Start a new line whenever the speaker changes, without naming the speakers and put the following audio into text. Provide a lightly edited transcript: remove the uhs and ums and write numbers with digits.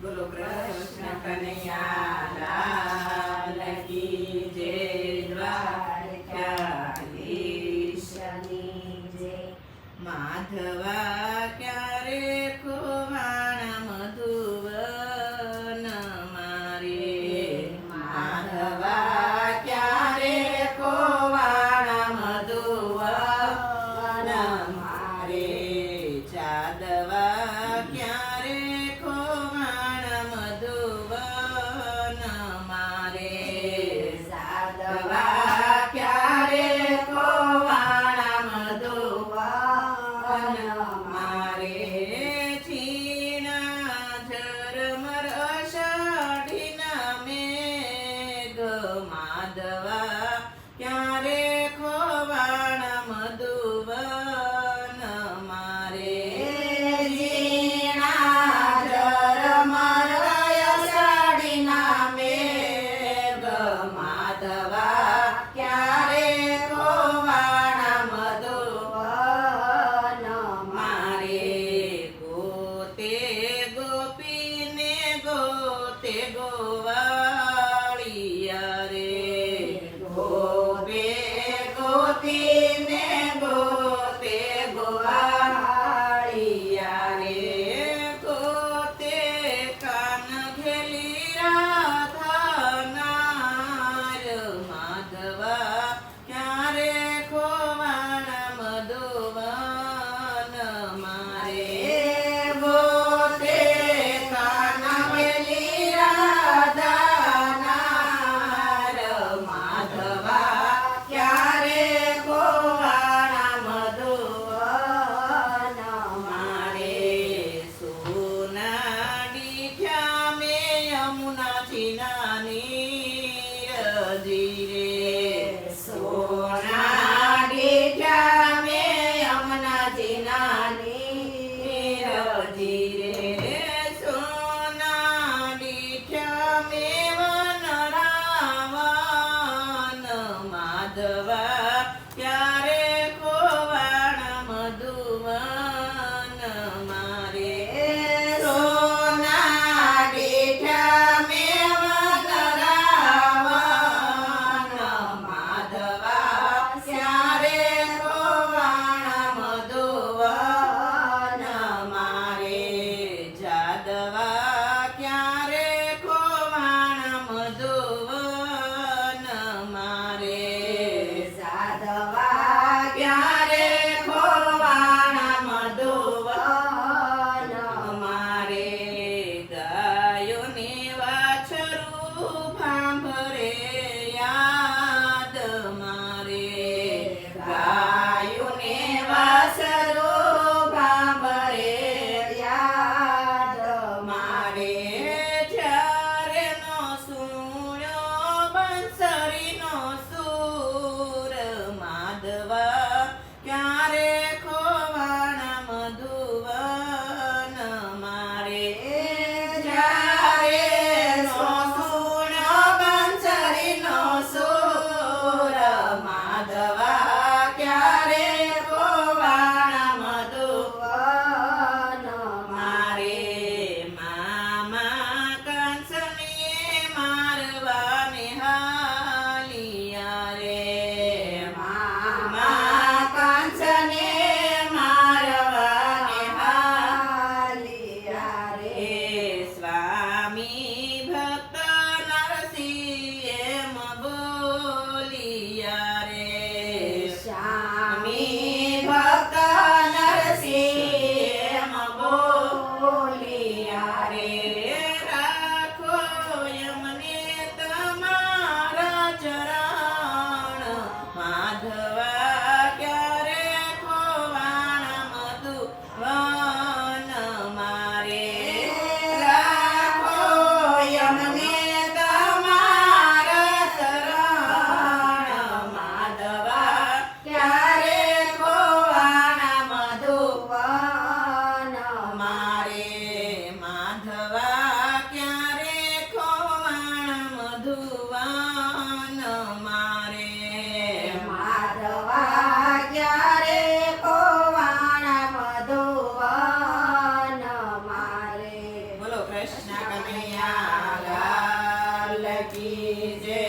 બોલો કૃષ્ણ કનૈયા લાલ કી જય, દ્વારકાધીશની જય. માધવા ક્યારે ખોવાણા મધુવન મારે, માધવા ક્યારે ખોવાણા મધુવન મારે, જાદવા ક્યારે ખોવાણા મધુવન મારે, જાદવા ક્યારે ખોવાણા મધુવન મારે, છીણા ઝરમર અષાઢીના મેઘ માધવા ક્યારે ખોવાણા મધુવન મારે, ઝીણા ઝરમર અષાઢીના મેઘ માધવા ક્યારે ખોવાણા મધુવન મારે, ગોતે ગોપીને ગોતે ગોવાળિયા રે, ગોપે ગોપીને ગોતે ગોવાળિયા રે, ગોતે કાન ઘેલી રાધાનાર માધવા ક્યારે ખોવાણા મધુવન મારે, ગોતે કાન ઘેલી રાધાનાર માધવા ક્યારે ખોવાણા મધુવન મારે, સોના ડીઠ્યા મેં યમુનાથી નાની રજી રે, સોના ડીઠ્યા મેં યમુનાથી નાની રજી રે, સોના ડીઠ્યા મેં વનરાવન માધવા ક્યારે ખોવાણા મધુવન મારે, સોના ડીઠ્યા મેં વનરાવન કૃષ્ણ કનૈયા લાલ કી જય